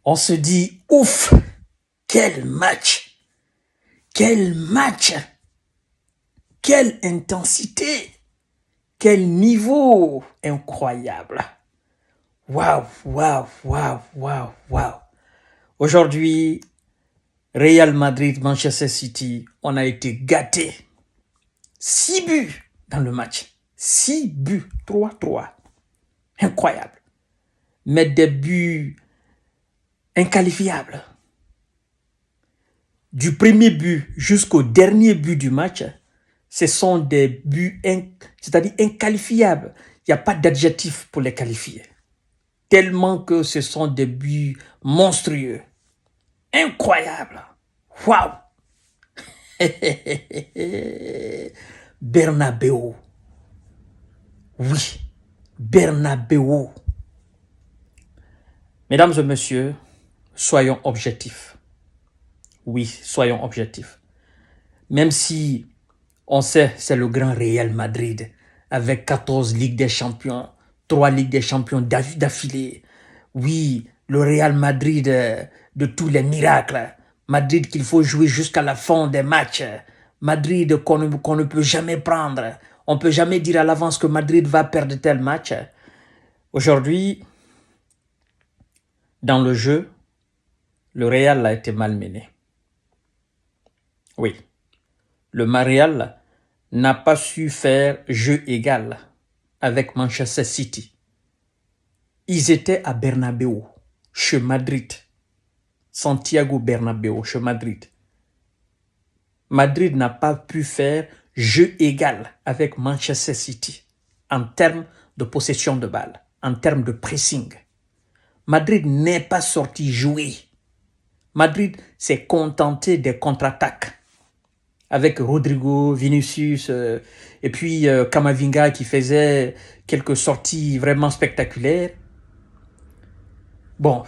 On se dit, ouf, quel match, quel match, quelle intensité, quel niveau incroyable. Waouh, waouh, waouh, waouh, waouh. Aujourd'hui, Real Madrid, Manchester City, on a été gâtés. 6 buts dans le match. 6 buts, 3-3. Incroyable. Mais des buts inqualifiables. Du premier but jusqu'au dernier but du match, ce sont des buts c'est-à-dire inqualifiables. Il n'y a pas d'adjectif pour les qualifier. Tellement que ce sont des buts monstrueux. Incroyables. Waouh. Bernabéu. Oui, Bernabéu. Mesdames et messieurs, soyons objectifs. Oui, soyons objectifs. Même si on sait c'est le grand Real Madrid avec 14 Ligues des Champions, 3 Ligues des Champions d'affilée. Oui, le Real Madrid de tous les miracles. Madrid qu'il faut jouer jusqu'à la fin des matchs. Madrid qu'on ne peut jamais prendre. On ne peut jamais dire à l'avance que Madrid va perdre tel match. Aujourd'hui, dans le jeu, le Real a été malmené. Oui, le Real n'a pas su faire jeu égal avec Manchester City. Ils étaient à Bernabéu, chez Madrid. Santiago Bernabéu, chez Madrid. Madrid n'a pas pu faire jeu égal avec Manchester City en termes de possession de balle, en termes de pressing. Madrid n'est pas sorti jouer. Madrid s'est contenté des contre-attaques avec Rodrigo, Vinicius et puis Camavinga qui faisait quelques sorties vraiment spectaculaires. Bon,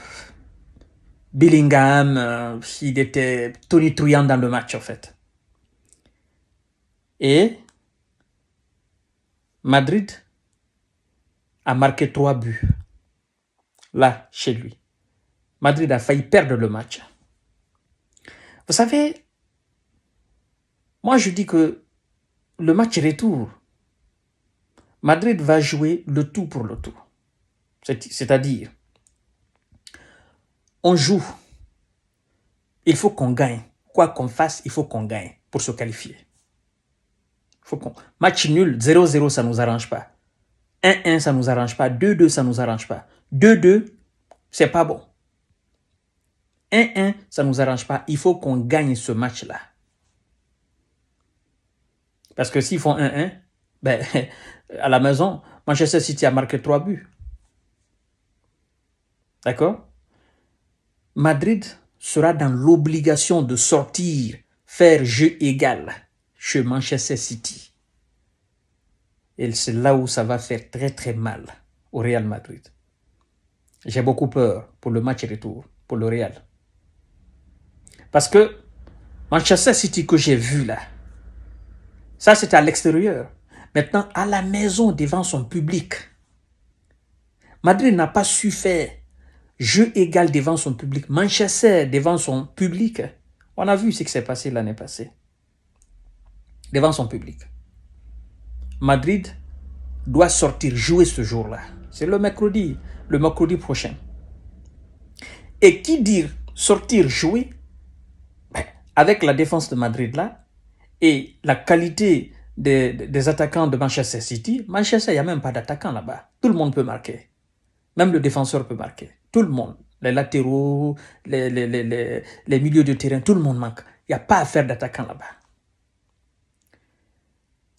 Bellingham, il était tonitruant dans le match en fait. Et Madrid a marqué 3 buts. Là, chez lui. Madrid a failli perdre le match. Vous savez, moi je dis que le match retour, Madrid va jouer le tout pour le tout. C'est-à-dire, on joue, il faut qu'on gagne. Quoi qu'on fasse, il faut qu'on gagne pour se qualifier. Match nul, 0-0, ça ne nous arrange pas. 1-1, ça ne nous arrange pas. 2-2, ça ne nous arrange pas. 2-2, c'est pas bon. 1-1, ça ne nous arrange pas. Il faut qu'on gagne ce match-là. Parce que s'ils font 1-1, ben, à la maison, Manchester City a marqué 3 buts. D'accord? Madrid sera dans l'obligation de sortir, faire jeu égal chez Manchester City. Et c'est là où ça va faire très très mal au Real Madrid. J'ai beaucoup peur pour le match retour, pour le Real. Parce que Manchester City que j'ai vu là, ça c'était à l'extérieur. Maintenant, à la maison, devant son public, Madrid n'a pas su faire jeu égal devant son public. Manchester devant son public, on a vu ce qui s'est passé l'année passée. Devant son public. Madrid doit sortir jouer ce jour-là. C'est le mercredi prochain. Et qui dit sortir jouer, avec la défense de Madrid là, et la qualité des attaquants de Manchester City, Manchester, il n'y a même pas d'attaquant là-bas. Tout le monde peut marquer. Même le défenseur peut marquer. Tout le monde. Les latéraux, les milieux de terrain, tout le monde manque. Il n'y a pas à faire d'attaquant là-bas.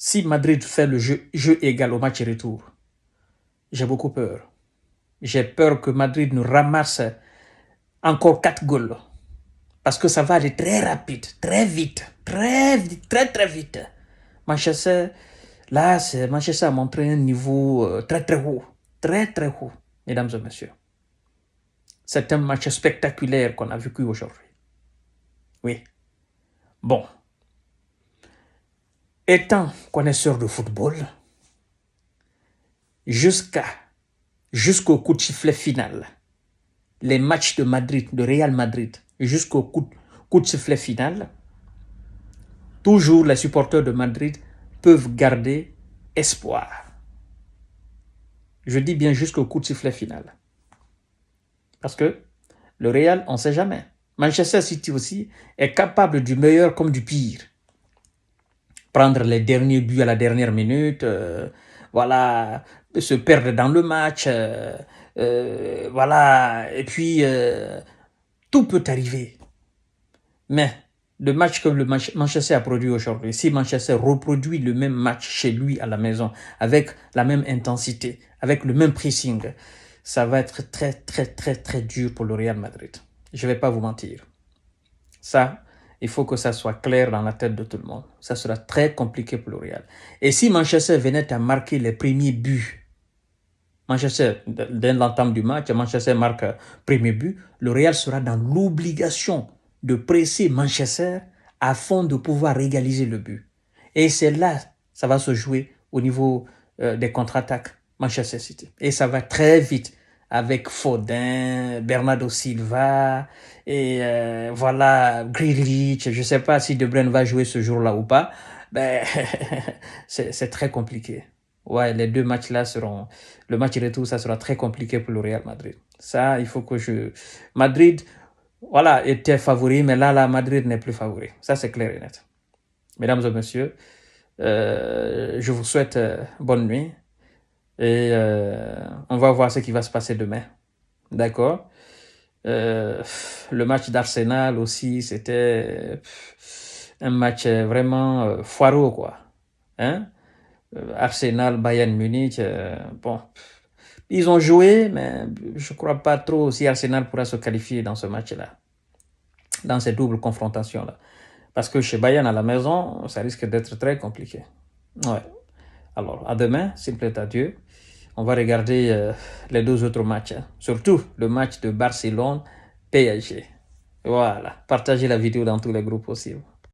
Si Madrid fait le jeu égal au match retour, j'ai beaucoup peur. J'ai peur que Madrid nous ramasse encore 4 goals. Parce que ça va aller très rapide, très vite, très vite. Manchester, là, Manchester a montré un niveau très haut, très haut, mesdames et messieurs. C'est un match spectaculaire qu'on a vécu aujourd'hui. Oui. Bon. Étant connaisseur de football, jusqu'au coup de sifflet final, les matchs de Madrid, de Real Madrid, jusqu'au coup de sifflet final, toujours les supporters de Madrid peuvent garder espoir. Je dis bien jusqu'au coup de sifflet final. Parce que le Real, on ne sait jamais. Manchester City aussi est capable du meilleur comme du pire. Prendre les derniers buts à la dernière minute, voilà, se perdre dans le match, voilà, et puis tout peut arriver. Mais le match que le Manchester a produit aujourd'hui, si Manchester reproduit le même match chez lui à la maison, avec la même intensité, avec le même pressing, ça va être très, très, très, très dur pour le Real Madrid. Je ne vais pas vous mentir. Ça, il faut que ça soit clair dans la tête de tout le monde. Ça sera très compliqué pour le Real. Et si Manchester venait à marquer les premiers buts, Manchester, dès l'entame du match, Manchester marque premier but, le Real sera dans l'obligation de presser Manchester afin de pouvoir égaliser le but. Et c'est là, ça va se jouer au niveau des contre-attaques Manchester City. Et ça va très vite avec Foden, Bernardo Silva, et voilà, Grealish. Je ne sais pas si De Bruyne va jouer ce jour-là ou pas. Ben, c'est très compliqué. Ouais, les deux matchs-là seront... Le match retour, ça sera très compliqué pour le Real Madrid. Ça, il faut que je... Madrid, voilà, était favori, mais là, Madrid n'est plus favori. Ça, c'est clair et net. Mesdames et messieurs, je vous souhaite bonne nuit. Et on va voir ce qui va se passer demain. D'accord? Le match d'Arsenal aussi, c'était un match vraiment foireux, quoi. Hein? Arsenal, Bayern Munich, bon, ils ont joué, mais je ne crois pas trop si Arsenal pourra se qualifier dans ce match-là, dans ces doubles confrontations-là. Parce que chez Bayern à la maison, ça risque d'être très compliqué. Ouais. Alors, à demain, s'il plaît à Dieu. On va regarder les deux autres matchs, hein. Surtout le match de Barcelone-PSG. Voilà, partagez la vidéo dans tous les groupes possibles.